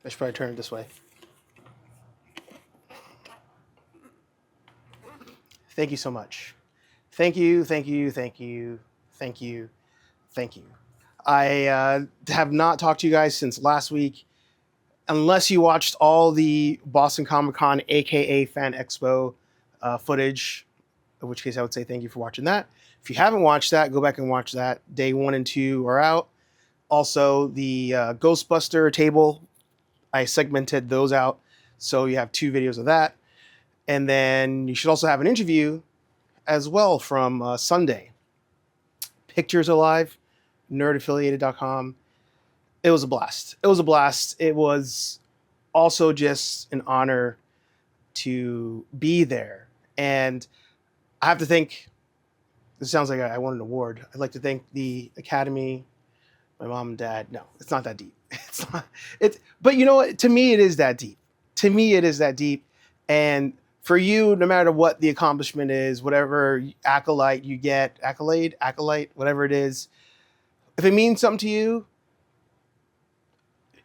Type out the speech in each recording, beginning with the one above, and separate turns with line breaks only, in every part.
I should probably turn it this way. Thank you so much. Thank you, thank you, thank you, thank you, thank you. I have not talked to you guys since last week, unless you watched all the Boston Comic Con, aka Fan Expo footage, in which case I would say thank you for watching that. If you haven't watched that, go back and watch that. Day 1 and 2 are out. Also, the Ghostbuster table, I segmented those out. So you have 2 videos of that. And then you should also have an interview as well from Sunday. Pictures Alive, nerdaffiliated.com. It was a blast. It was a blast. It was also just an honor to be there. And I have to thank, this sounds like I won an award. I'd like to thank the Academy, my mom and dad. No, it's not that deep. It's not, but you know what? To me, it is that deep. To me, it is that deep. And for you, no matter what the accomplishment is, whatever accolade you get, accolade, whatever it is, if it means something to you,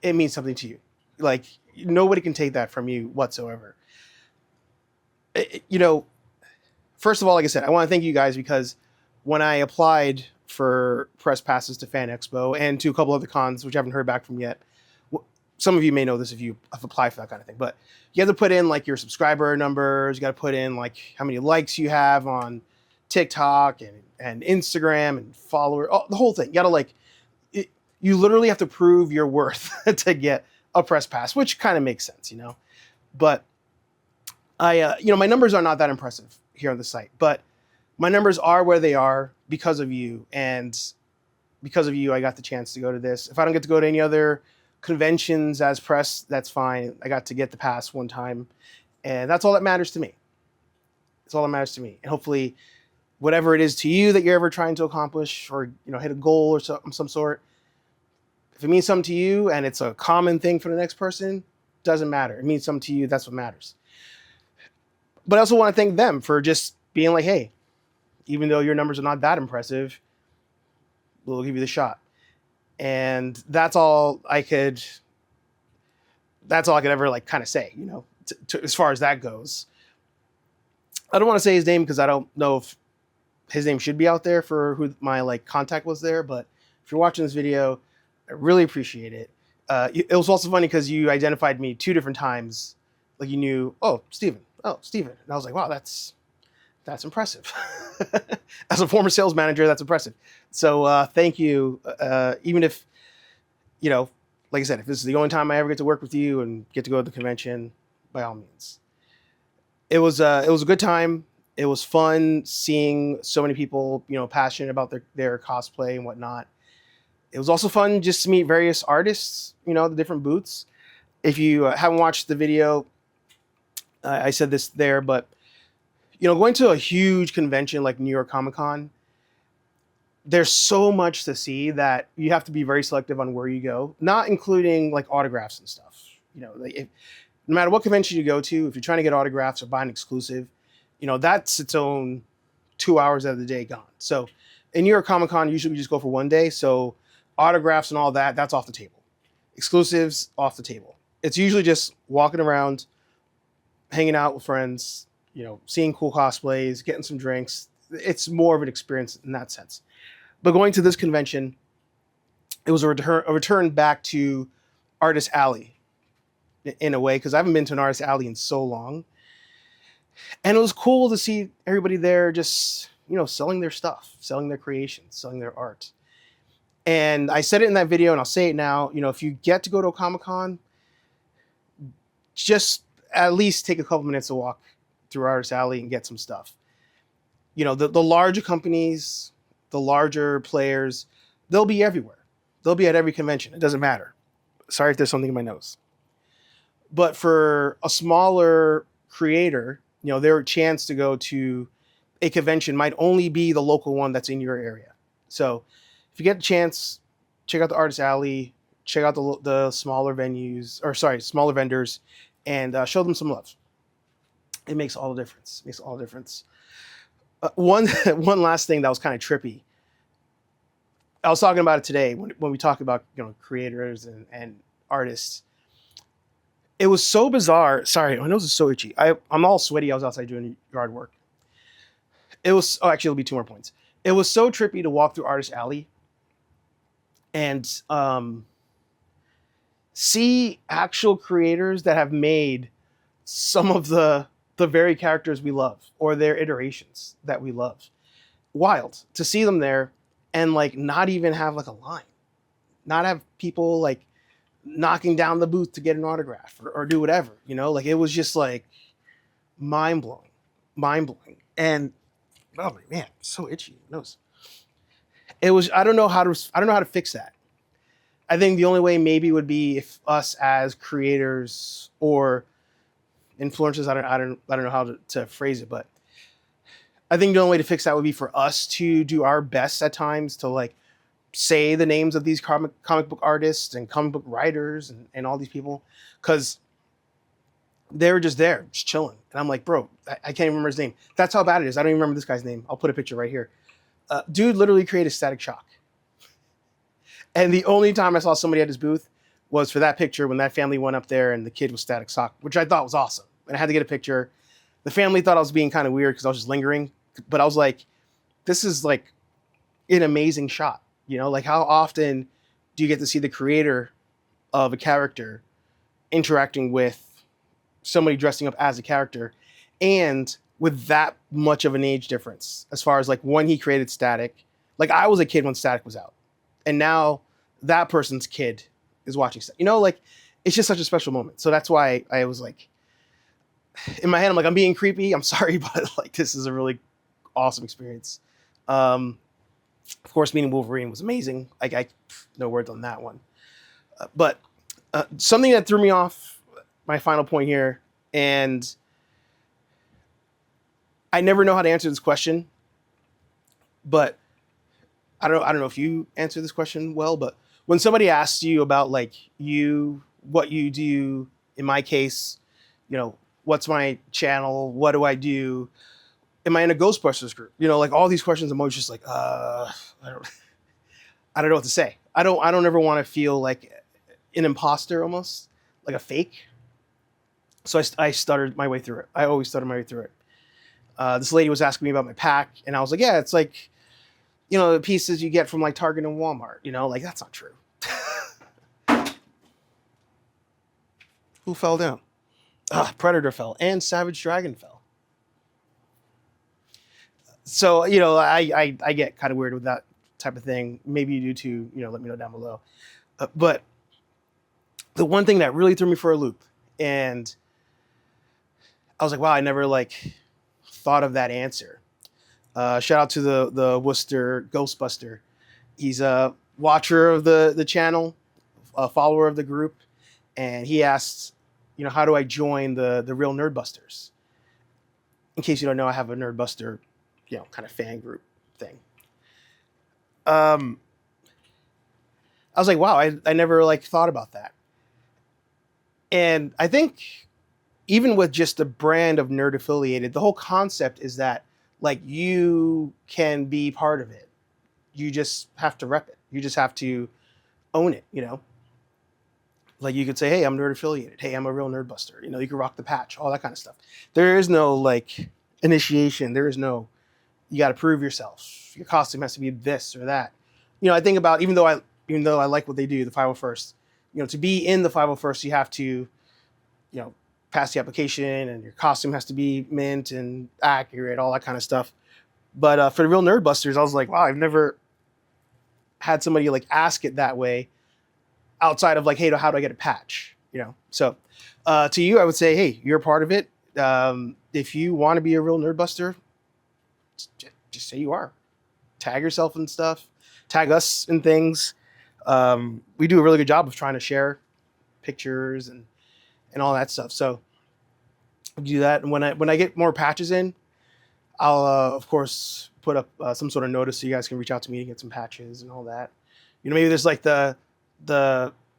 it means something to you. Like, nobody can take that from you whatsoever. First of all, like I said, I want to thank you guys because when I applied for press passes to Fan Expo and to a couple other cons, which I haven't heard back from yet, some of you may know this if you have applied for that kind of thing, but you have to put in like your subscriber numbers. You got to put in like how many likes you have on TikTok and Instagram and follower, the whole thing. You got to like, you literally have to prove your worth to get a press pass, which kind of makes sense, you know. But my numbers are not that impressive here on the site, but my numbers are where they are because of you, and because of you, I got the chance to go to this. If I don't get to go to any other conventions as press, that's fine. I got to get the pass one time, and that's all that matters to me. It's all that matters to me, and hopefully, whatever it is to you that you're ever trying to accomplish, or hit a goal or some sort. If it means something to you and it's a common thing for the next person, doesn't matter. It means something to you. That's what matters. But I also want to thank them for just being like, hey, even though your numbers are not that impressive, we'll give you the shot. And that's all I could ever like kind of say, as far as that goes. I don't want to say his name because I don't know if his name should be out there for who my like contact was there. But if you're watching this video, I really appreciate it. It was also funny because you identified me 2 different times. Like you knew, oh, Steven. And I was like, wow, that's impressive. As a former sales manager, that's impressive. So thank you. Even if, like I said, if this is the only time I ever get to work with you and get to go to the convention, by all means. It was a good time. It was fun seeing so many people, passionate about their cosplay and whatnot. It was also fun just to meet various artists, the different booths. If you haven't watched the video, I said this there, but going to a huge convention like New York Comic Con, there's so much to see that you have to be very selective on where you go, not including like autographs and stuff. No matter what convention you go to, if you're trying to get autographs or buy an exclusive, that's its own 2 hours out of the day gone. So in New York Comic Con, usually we just go for one day. So autographs and all that, that's off the table. Exclusives, off the table. It's usually just walking around, hanging out with friends, seeing cool cosplays, getting some drinks. It's more of an experience in that sense. But going to this convention, it was a return back to Artist Alley in a way, because I haven't been to an Artist Alley in so long. And it was cool to see everybody there just, selling their stuff, selling their creations, selling their art. And I said it in that video, and I'll say it now, if you get to go to a Comic-Con, just at least take a couple minutes to walk through Artist Alley and get some stuff. The larger companies, the larger players, they'll be everywhere. They'll be at every convention. It doesn't matter. Sorry if there's something in my nose. But for a smaller creator, their chance to go to a convention might only be the local one that's in your area. So if you get a chance, check out the Artist Alley, check out the smaller smaller vendors, and show them some love. It makes all the difference. One last thing that was kind of trippy. I was talking about it today when we talk about creators and artists. It was so bizarre. Sorry, my nose is so itchy. I'm all sweaty. I was outside doing yard work. It was, oh, actually, it'll be two more points. It was so trippy to walk through Artist Alley and see actual creators that have made some of the very characters we love or their iterations that we love. Wild to see them there and like not even have like a line, not have people like knocking down the booth to get an autograph or do whatever, you know, like it was just like mind blowing, mind blowing. And oh man, so itchy nose. It was, I don't know how to fix that. I think the only way maybe would be if us as creators or influencers, I don't know how to phrase it, but I think the only way to fix that would be for us to do our best at times to like say the names of these comic book artists and comic book writers and all these people, because they were just there, just chilling. And I'm like, bro, I can't even remember his name. That's how bad it is. I don't even remember this guy's name. I'll put a picture right here. Dude literally created Static Shock. And the only time I saw somebody at his booth was for that picture when that family went up there and the kid was Static Shock, which I thought was awesome. And I had to get a picture. The family thought I was being kind of weird because I was just lingering. But I was like, this is like an amazing shot. You know, like how often do you get to see the creator of a character interacting with somebody dressing up as a character and with that much of an age difference as far as like when he created Static. Like I was a kid when Static was out. And now that person's kid is watching Static. You know, like it's just such a special moment. So that's why I was like, in my head, I'm like, I'm being creepy. I'm sorry, but like this is a really awesome experience. Of course, meeting Wolverine was amazing. I no words on that one. But something that threw me off, my final point here, and I never know how to answer this question, but I don't know if you answer this question well, but when somebody asks you about like what you do, in my case, you know, what's my channel? What do I do? Am I in a Ghostbusters group? You know, like all these questions, I'm always just like, I don't know what to say. I don't ever want to feel like an imposter, almost like a fake. So I stuttered my way through it. I always stutter my way through it. This lady was asking me about my pack, and I was like, yeah, it's like, you know, the pieces you get from like Target and Walmart. You know, like that's not true. Who fell down? Predator fell, and Savage Dragon fell. So, you know, I get kind of weird with that type of thing. Maybe you do too, you know, let me know down below. But the one thing that really threw me for a loop, and I was like, wow, I never like thought of that answer. Shout out to the Worcester Ghostbuster. He's a watcher of the channel, a follower of the group, and he asked, you know, how do I join the real Nerdbusters? In case you don't know, I have a Nerdbuster, you know, kind of fan group thing. I was like, wow, I never like thought about that. And I think even with just a brand of Nerd Affiliated, the whole concept is that like you can be part of it. You just have to rep it. You just have to own it, you know? Like you could say, hey, I'm Nerd Affiliated. Hey, I'm a real Nerdbuster. You know, you can rock the patch, all that kind of stuff. There is no like initiation. There is no, you got to prove yourself. Your costume has to be this or that. You know, I think about, even though I like what they do, the 501st, you know, to be in the 501st, you have to, you know, pass the application and your costume has to be mint and accurate, all that kind of stuff. But for the real Nerdbusters, I was like, wow, I've never had somebody like ask it that way outside of like, hey, how do I get a patch? You know? So to you, I would say, hey, you're a part of it. If you want to be a real Nerdbuster, just say you are. Tag yourself and stuff. Tag us in things. We do a really good job of trying to share pictures and all that stuff. So do that. And when I get more patches in, I'll of course put up some sort of notice so you guys can reach out to me to get some patches and all that. You know, maybe there's like the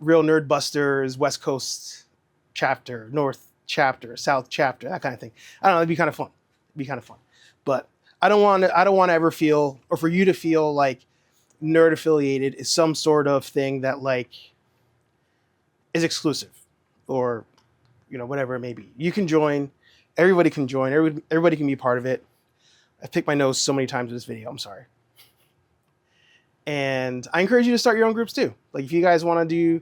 real Nerdbusters West Coast chapter, North chapter, South chapter, that kind of thing. I don't know. It'd be kind of fun. But I don't want to ever feel, or for you to feel like Nerd Affiliated is some sort of thing that like is exclusive or whatever it may be. You can join. Everybody can join. Everybody can be part of it. I've picked my nose so many times in this video. I'm sorry. And I encourage you to start your own groups too. Like if you guys want to do,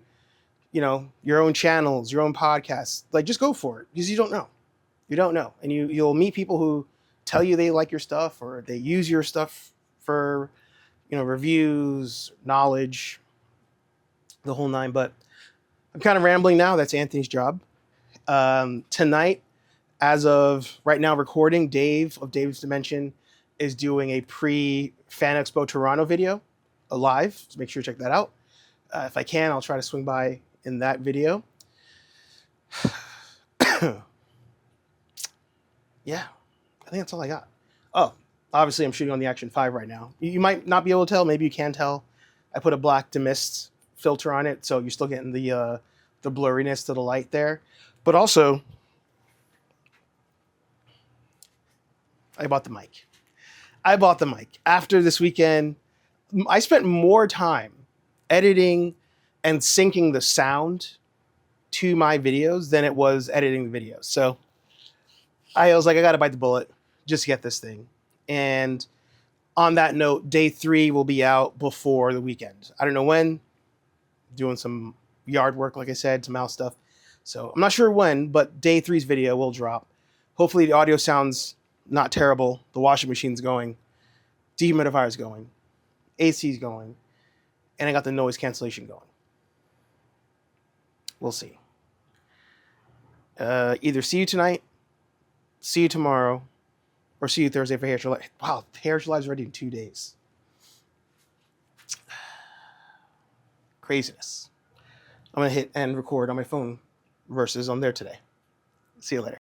your own channels, your own podcasts, like just go for it because you don't know. You don't know. And you'll meet people who tell you they like your stuff or they use your stuff for, reviews, knowledge, the whole nine. But I'm kind of rambling now. That's Anthony's job. Tonight, as of right now recording, Dave of Dave's Dimension is doing a pre-Fan Expo Toronto video, live. So make sure you check that out. If I can, I'll try to swing by in that video. Yeah, I think that's all I got. Oh, obviously I'm shooting on the Action 5 right now. You might not be able to tell. Maybe you can tell. I put a black demist filter on it, so you're still getting the blurriness to the light there. But also, I bought the mic. After this weekend, I spent more time editing and syncing the sound to my videos than it was editing the videos. So I was like, I got to bite the bullet just to get this thing. And on that note, day 3 will be out before the weekend. I don't know when. Doing some yard work, like I said, some house stuff. So I'm not sure when, but day 3's video will drop. Hopefully the audio sounds not terrible. The washing machine's going. Dehumidifier's going. AC's going. And I got the noise cancellation going. We'll see. Either see you tonight, see you tomorrow, or see you Thursday for Hair Show Live. Wow, Hair Show Live's already in 2 days. Craziness. I'm going to hit and record on my phone versus on there today. See you later.